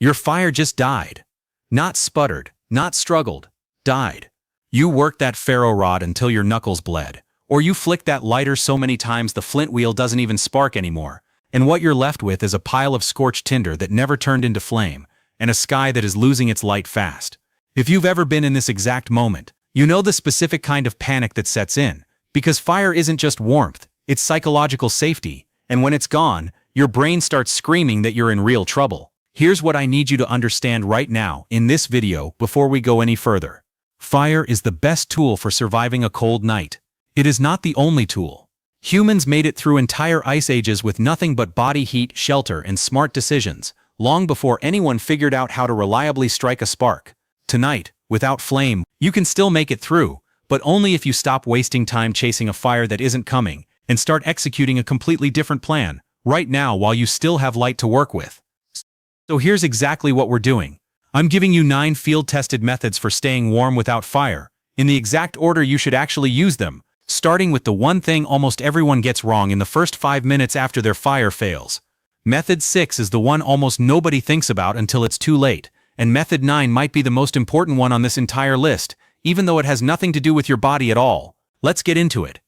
Your fire just died. Not sputtered, not struggled, died. You worked that ferro rod until your knuckles bled, or you flicked that lighter so many times the flint wheel doesn't even spark anymore, and what you're left with is a pile of scorched tinder that never turned into flame, and a sky that is losing its light fast. If you've ever been in this exact moment, you know the specific kind of panic that sets in, because fire isn't just warmth, it's psychological safety, and when it's gone, your brain starts screaming that you're in real trouble. Here's what I need you to understand right now in this video before we go any further. Fire is the best tool for surviving a cold night. It is not the only tool. Humans made it through entire ice ages with nothing but body heat, shelter, and smart decisions, long before anyone figured out how to reliably strike a spark. Tonight, without flame, you can still make it through, but only if you stop wasting time chasing a fire that isn't coming and start executing a completely different plan, right now while you still have light to work with. So here's exactly what we're doing. I'm giving you 9 field-tested methods for staying warm without fire, in the exact order you should actually use them, starting with the one thing almost everyone gets wrong in the first 5 minutes after their fire fails. Method 6 is the one almost nobody thinks about until it's too late, and Method 9 might be the most important one on this entire list, even though it has nothing to do with your body at all. Let's get into it.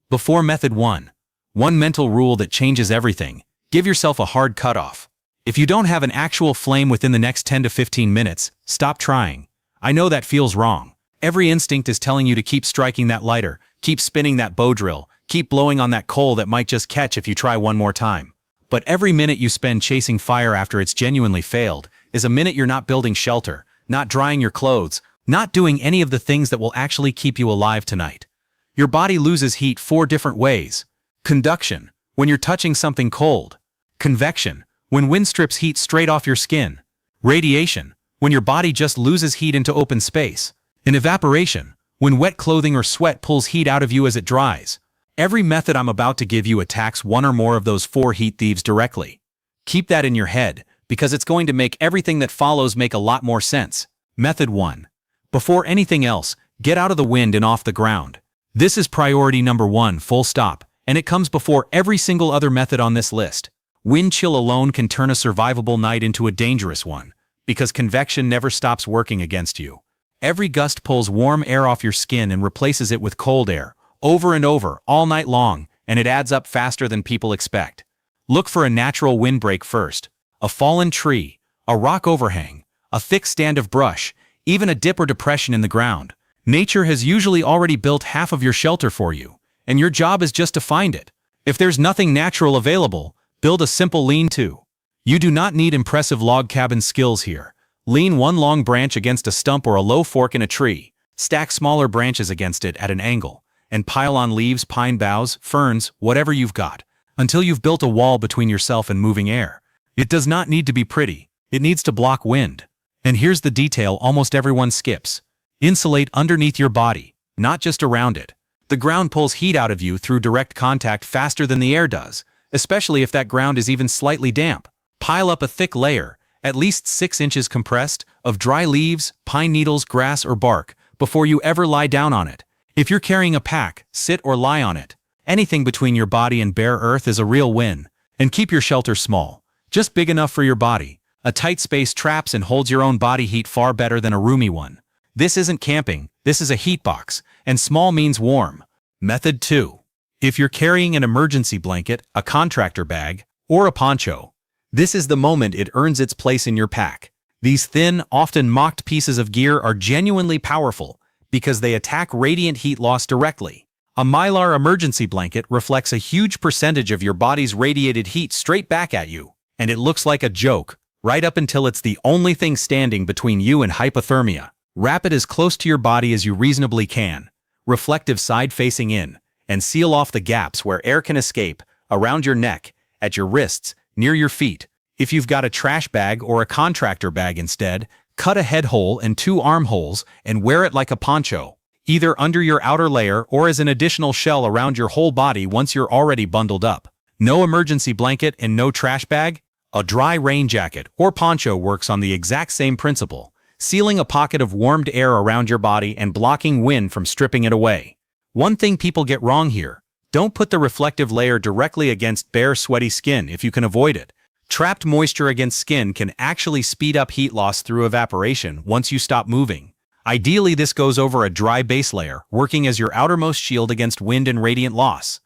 Before Method 1, one mental rule that changes everything: give yourself a hard cutoff. If you don't have an actual flame within the next 10 to 15 minutes, stop trying. I know that feels wrong. Every instinct is telling you to keep striking that lighter, keep spinning that bow drill, keep blowing on that coal that might just catch if you try one more time. But every minute you spend chasing fire after it's genuinely failed is a minute you're not building shelter, not drying your clothes, not doing any of the things that will actually keep you alive tonight. Your body loses heat 4 different ways. Conduction, when you're touching something cold. Convection, when wind strips heat straight off your skin. Radiation, when your body just loses heat into open space. And evaporation, when wet clothing or sweat pulls heat out of you as it dries. Every method I'm about to give you attacks one or more of those 4 heat thieves directly. Keep that in your head, because it's going to make everything that follows make a lot more sense. Method 1. Before anything else, get out of the wind and off the ground. This is priority number 1, full stop, and it comes before every single other method on this list. Wind chill alone can turn a survivable night into a dangerous one, because convection never stops working against you. Every gust pulls warm air off your skin and replaces it with cold air, over and over, all night long, and it adds up faster than people expect. Look for a natural windbreak first. A fallen tree, a rock overhang, a thick stand of brush, even a dip or depression in the ground. Nature has usually already built half of your shelter for you, and your job is just to find it. If there's nothing natural available, build a simple lean-to. You do not need impressive log cabin skills here. Lean one long branch against a stump or a low fork in a tree, stack smaller branches against it at an angle, and pile on leaves, pine boughs, ferns, whatever you've got, until you've built a wall between yourself and moving air. It does not need to be pretty, it needs to block wind. And here's the detail almost everyone skips. Insulate underneath your body, not just around it. The ground pulls heat out of you through direct contact faster than the air does, especially if that ground is even slightly damp. Pile up a thick layer, at least 6 inches compressed, of dry leaves, pine needles, grass, or bark, before you ever lie down on it. If you're carrying a pack, sit or lie on it. Anything between your body and bare earth is a real win. And keep your shelter small, just big enough for your body. A tight space traps and holds your own body heat far better than a roomy one. This isn't camping, this is a heat box, and small means warm. Method 2. If you're carrying an emergency blanket, a contractor bag, or a poncho, this is the moment it earns its place in your pack. These thin, often mocked pieces of gear are genuinely powerful because they attack radiant heat loss directly. A Mylar emergency blanket reflects a huge percentage of your body's radiated heat straight back at you, and it looks like a joke, right up until it's the only thing standing between you and hypothermia. Wrap it as close to your body as you reasonably can, reflective side facing in, and seal off the gaps where air can escape, around your neck, at your wrists, near your feet. If you've got a trash bag or a contractor bag instead, cut a head hole and 2 armholes and wear it like a poncho, either under your outer layer or as an additional shell around your whole body once you're already bundled up. No emergency blanket and no trash bag? A dry rain jacket or poncho works on the exact same principle, sealing a pocket of warmed air around your body and blocking wind from stripping it away. One thing people get wrong here: don't put the reflective layer directly against bare, sweaty skin if you can avoid it. Trapped moisture against skin can actually speed up heat loss through evaporation once you stop moving. Ideally, this goes over a dry base layer, working as your outermost shield against wind and radiant loss.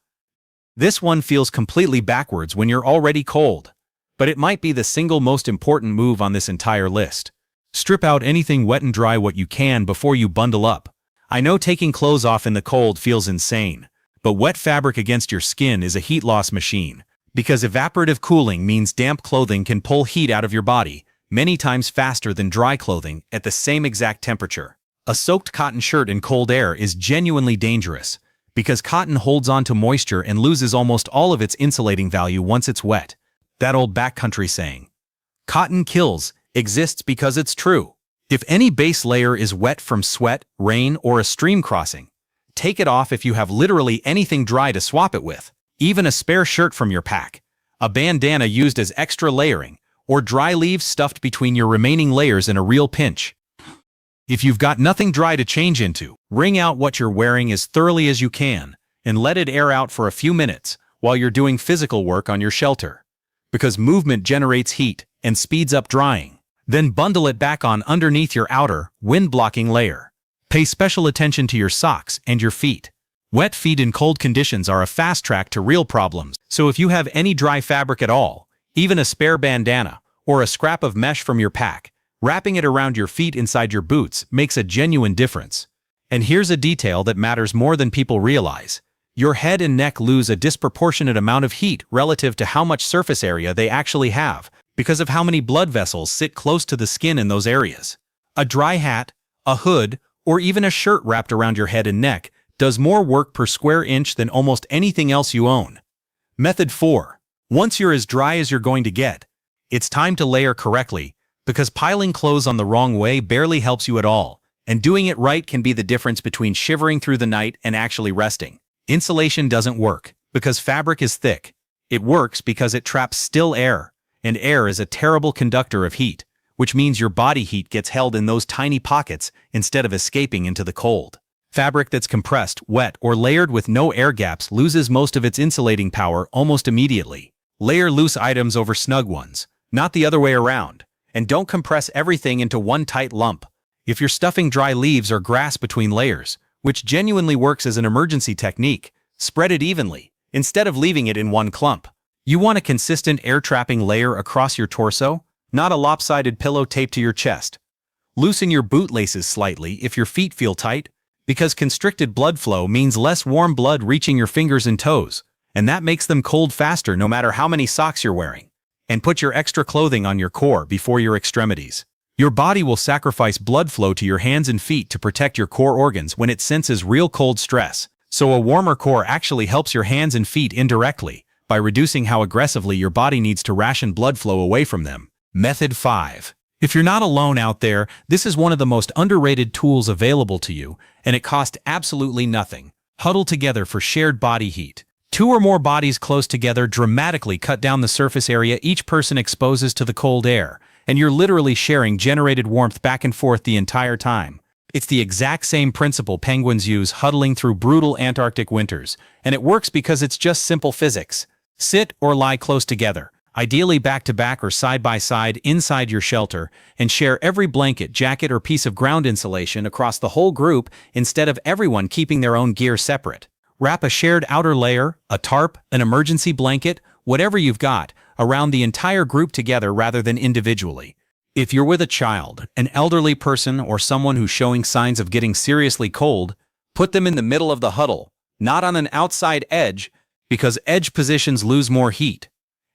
This one feels completely backwards when you're already cold, but it might be the single most important move on this entire list. Strip out anything wet and dry what you can before you bundle up. I know taking clothes off in the cold feels insane, but wet fabric against your skin is a heat loss machine, because evaporative cooling means damp clothing can pull heat out of your body many times faster than dry clothing at the same exact temperature. A soaked cotton shirt in cold air is genuinely dangerous, because cotton holds on to moisture and loses almost all of its insulating value once it's wet. That old backcountry saying, "Cotton kills," exists because it's true. If any base layer is wet from sweat, rain, or a stream crossing, take it off if you have literally anything dry to swap it with. Even a spare shirt from your pack, a bandana used as extra layering, or dry leaves stuffed between your remaining layers in a real pinch. If you've got nothing dry to change into, wring out what you're wearing as thoroughly as you can, and let it air out for a few minutes while you're doing physical work on your shelter. Because movement generates heat and speeds up drying. Then bundle it back on underneath your outer, wind-blocking layer. Pay special attention to your socks and your feet. Wet feet in cold conditions are a fast track to real problems, so if you have any dry fabric at all, even a spare bandana, or a scrap of mesh from your pack, wrapping it around your feet inside your boots makes a genuine difference. And here's a detail that matters more than people realize. Your head and neck lose a disproportionate amount of heat relative to how much surface area they actually have, because of how many blood vessels sit close to the skin in those areas. A dry hat, a hood, or even a shirt wrapped around your head and neck does more work per square inch than almost anything else you own. Method 4. Once you're as dry as you're going to get, it's time to layer correctly, because piling clothes on the wrong way barely helps you at all, and doing it right can be the difference between shivering through the night and actually resting. Insulation doesn't work because fabric is thick. It works because it traps still air, and air is a terrible conductor of heat, which means your body heat gets held in those tiny pockets instead of escaping into the cold. Fabric that's compressed, wet, or layered with no air gaps loses most of its insulating power almost immediately. Layer loose items over snug ones, not the other way around, and don't compress everything into one tight lump. If you're stuffing dry leaves or grass between layers, which genuinely works as an emergency technique, spread it evenly, instead of leaving it in one clump. You want a consistent air-trapping layer across your torso, not a lopsided pillow taped to your chest. Loosen your boot laces slightly if your feet feel tight, because constricted blood flow means less warm blood reaching your fingers and toes, and that makes them cold faster no matter how many socks you're wearing. And put your extra clothing on your core before your extremities. Your body will sacrifice blood flow to your hands and feet to protect your core organs when it senses real cold stress, so a warmer core actually helps your hands and feet indirectly by reducing how aggressively your body needs to ration blood flow away from them. Method 5. If you're not alone out there, this is one of the most underrated tools available to you, and it costs absolutely nothing. Huddle together for shared body heat. 2 or more bodies close together dramatically cut down the surface area each person exposes to the cold air, and you're literally sharing generated warmth back and forth the entire time. It's the exact same principle penguins use huddling through brutal Antarctic winters, and it works because it's just simple physics. Sit or lie close together, ideally back to back or side by side inside your shelter, and share every blanket, jacket, or piece of ground insulation across the whole group instead of everyone keeping their own gear separate. Wrap a shared outer layer, a tarp, an emergency blanket, whatever you've got, around the entire group together rather than individually. If you're with a child, an elderly person, or someone who's showing signs of getting seriously cold, put them in the middle of the huddle, not on an outside edge, because edge positions lose more heat.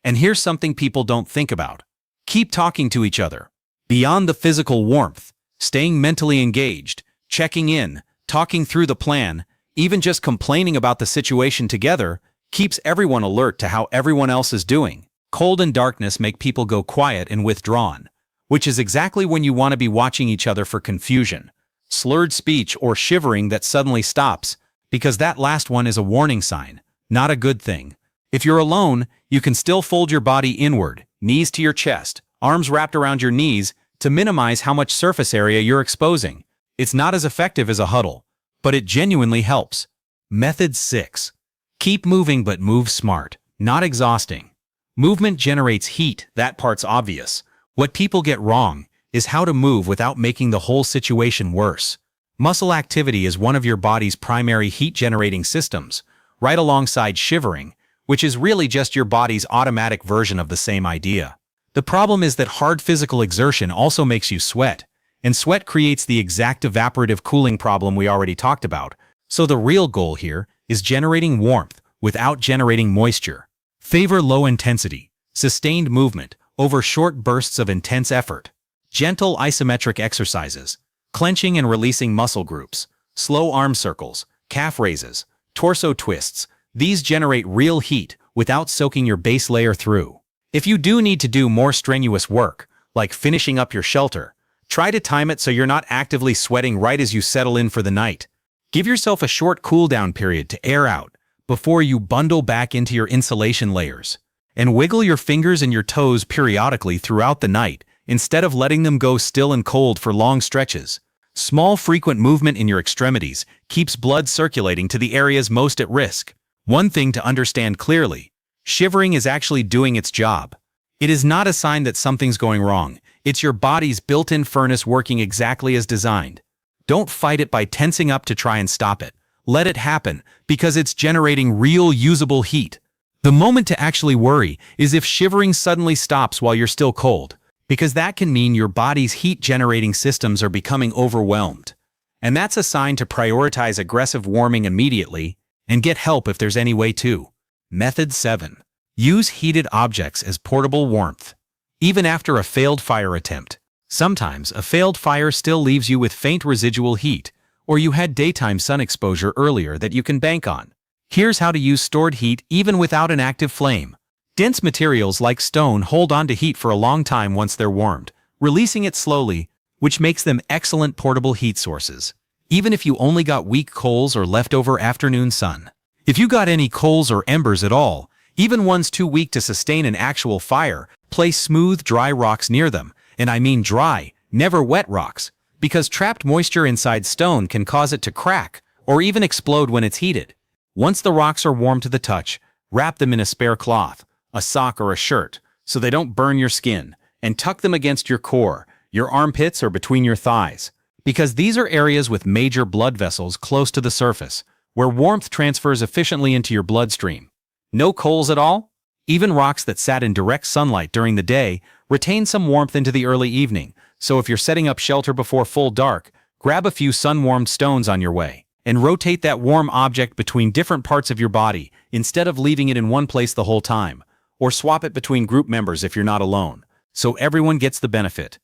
And here's something people don't think about. Keep talking to each other. Beyond the physical warmth, staying mentally engaged, checking in, talking through the plan, even just complaining about the situation together, keeps everyone alert to how everyone else is doing. Cold and darkness make people go quiet and withdrawn, which is exactly when you want to be watching each other for confusion, slurred speech, or shivering that suddenly stops, because that last one is a warning sign, not a good thing. If you're alone, you can still fold your body inward, knees to your chest, arms wrapped around your knees, to minimize how much surface area you're exposing. It's not as effective as a huddle, but it genuinely helps. Method 6. Keep moving, but move smart, not exhausting. Movement generates heat, that part's obvious. What people get wrong is how to move without making the whole situation worse. Muscle activity is one of your body's primary heat-generating systems, right alongside shivering, which is really just your body's automatic version of the same idea. The problem is that hard physical exertion also makes you sweat, and sweat creates the exact evaporative cooling problem we already talked about. So the real goal here is generating warmth without generating moisture. Favor low-intensity, sustained movement over short bursts of intense effort. Gentle isometric exercises, clenching and releasing muscle groups, slow arm circles, calf raises, torso twists. These generate real heat without soaking your base layer through. If you do need to do more strenuous work, like finishing up your shelter, try to time it so you're not actively sweating right as you settle in for the night. Give yourself a short cool-down period to air out before you bundle back into your insulation layers. And wiggle your fingers and your toes periodically throughout the night instead of letting them go still and cold for long stretches. Small frequent movement in your extremities keeps blood circulating to the areas most at risk. One thing to understand clearly, shivering is actually doing its job. It is not a sign that something's going wrong. It's your body's built-in furnace working exactly as designed. Don't fight it by tensing up to try and stop it. Let it happen, because it's generating real usable heat. The moment to actually worry is if shivering suddenly stops while you're still cold, because that can mean your body's heat-generating systems are becoming overwhelmed. And that's a sign to prioritize aggressive warming immediately and get help if there's any way to. Method 7. Use heated objects as portable warmth. Even after a failed fire attempt, sometimes a failed fire still leaves you with faint residual heat, or you had daytime sun exposure earlier that you can bank on. Here's how to use stored heat even without an active flame. Dense materials like stone hold on to heat for a long time once they're warmed, releasing it slowly, which makes them excellent portable heat sources, even if you only got weak coals or leftover afternoon sun. If you got any coals or embers at all, even ones too weak to sustain an actual fire, place smooth, dry rocks near them, and I mean dry, never wet rocks, because trapped moisture inside stone can cause it to crack or even explode when it's heated. Once the rocks are warm to the touch, wrap them in a spare cloth, a sock or a shirt, so they don't burn your skin, and tuck them against your core, your armpits, or between your thighs, because these are areas with major blood vessels close to the surface, where warmth transfers efficiently into your bloodstream. No coals at all? Even rocks that sat in direct sunlight during the day retain some warmth into the early evening, so if you're setting up shelter before full dark, grab a few sun-warmed stones on your way, and rotate that warm object between different parts of your body instead of leaving it in one place the whole time, or swap it between group members if you're not alone, so everyone gets the benefit.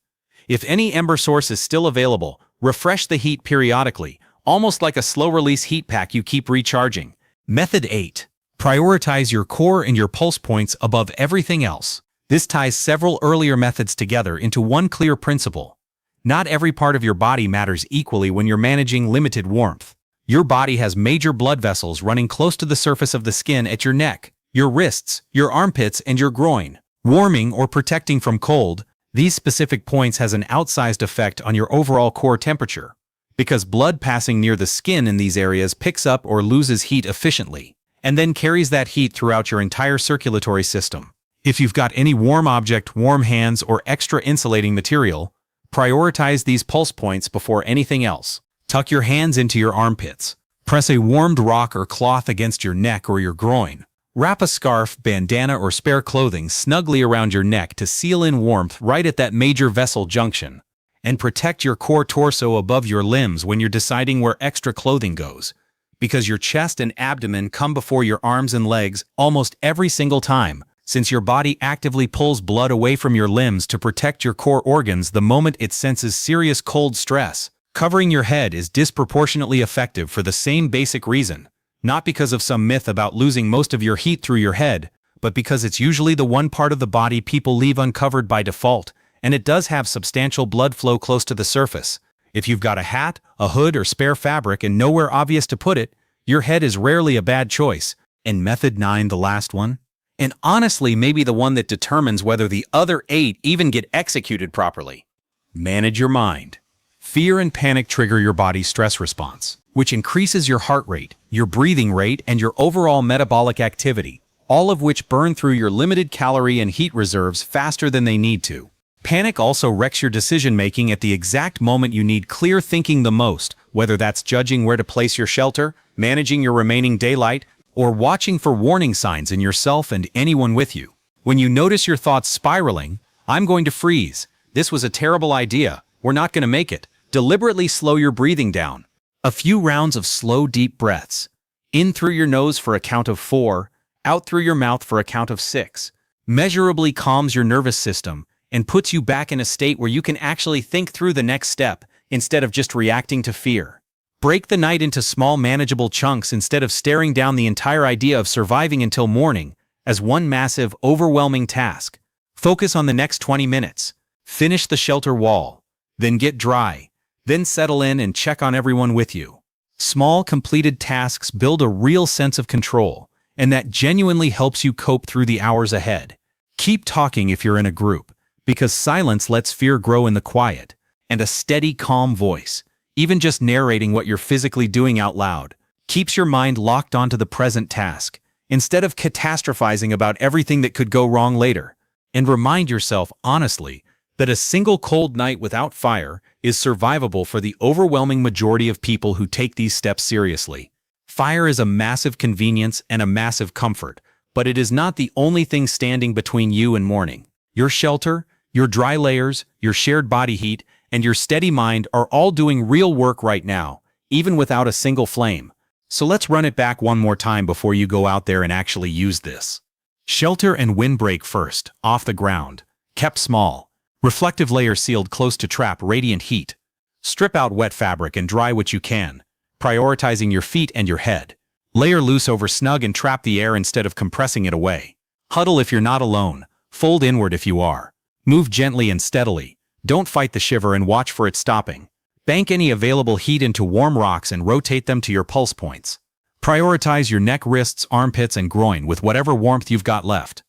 If any ember source is still available, refresh the heat periodically, almost like a slow-release heat pack you keep recharging. Method 8. Prioritize your core and your pulse points above everything else. This ties several earlier methods together into one clear principle. Not every part of your body matters equally when you're managing limited warmth. Your body has major blood vessels running close to the surface of the skin at your neck, your wrists, your armpits, and your groin. Warming or protecting from cold, these specific points has an outsized effect on your overall core temperature, because blood passing near the skin in these areas picks up or loses heat efficiently, and then carries that heat throughout your entire circulatory system. If you've got any warm object, warm hands, or extra insulating material, prioritize these pulse points before anything else. Tuck your hands into your armpits. Press a warmed rock or cloth against your neck or your groin. Wrap a scarf, bandana, or spare clothing snugly around your neck to seal in warmth right at that major vessel junction. And protect your core torso above your limbs when you're deciding where extra clothing goes, because your chest and abdomen come before your arms and legs almost every single time, since your body actively pulls blood away from your limbs to protect your core organs the moment it senses serious cold stress. Covering your head is disproportionately effective for the same basic reason, not because of some myth about losing most of your heat through your head, but because it's usually the one part of the body people leave uncovered by default, and it does have substantial blood flow close to the surface. If you've got a hat, a hood, or spare fabric and nowhere obvious to put it, your head is rarely a bad choice. And method 9, the last one, and honestly maybe the one that determines whether the other 8 even get executed properly. Manage your mind. Fear and panic trigger your body's stress response, which increases your heart rate, your breathing rate, and your overall metabolic activity, all of which burn through your limited calorie and heat reserves faster than they need to. Panic also wrecks your decision-making at the exact moment you need clear thinking the most, whether that's judging where to place your shelter, managing your remaining daylight, or watching for warning signs in yourself and anyone with you. When you notice your thoughts spiraling, "I'm going to freeze. This was a terrible idea. We're not going to make it." Deliberately slow your breathing down. A few rounds of slow, deep breaths. In through your nose for a count of 4, out through your mouth for a count of 6. Measurably calms your nervous system and puts you back in a state where you can actually think through the next step instead of just reacting to fear. Break the night into small, manageable chunks instead of staring down the entire idea of surviving until morning as one massive, overwhelming task. Focus on the next 20 minutes. Finish the shelter wall. Then get dry. Then settle in and check on everyone with you. Small, completed tasks build a real sense of control, and that genuinely helps you cope through the hours ahead. Keep talking if you're in a group, because silence lets fear grow in the quiet, and a steady, calm voice, even just narrating what you're physically doing out loud, keeps your mind locked onto the present task, instead of catastrophizing about everything that could go wrong later. And remind yourself, honestly, that a single cold night without fire is survivable for the overwhelming majority of people who take these steps seriously. Fire is a massive convenience and a massive comfort, but it is not the only thing standing between you and morning. Your shelter, your dry layers, your shared body heat, and your steady mind are all doing real work right now, even without a single flame. So let's run it back one more time before you go out there and actually use this. Shelter and windbreak first, off the ground, kept small. Reflective layer sealed close to trap radiant heat. Strip out wet fabric and dry what you can, prioritizing your feet and your head. Layer loose over snug and trap the air instead of compressing it away. Huddle if you're not alone, fold inward if you are. Move gently and steadily. Don't fight the shiver and watch for it stopping. Bank any available heat into warm rocks and rotate them to your pulse points. Prioritize your neck, wrists, armpits, and groin with whatever warmth you've got left.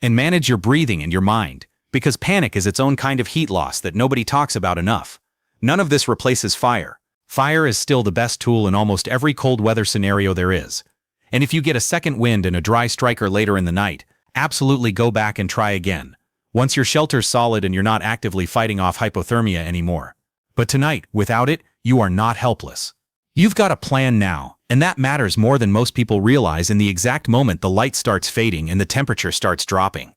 And manage your breathing and your mind, because panic is its own kind of heat loss that nobody talks about enough. None of this replaces fire. Fire is still the best tool in almost every cold weather scenario there is. And if you get a second wind and a dry striker later in the night, absolutely go back and try again, once your shelter's solid and you're not actively fighting off hypothermia anymore. But tonight, without it, you are not helpless. You've got a plan now, and that matters more than most people realize in the exact moment the light starts fading and the temperature starts dropping.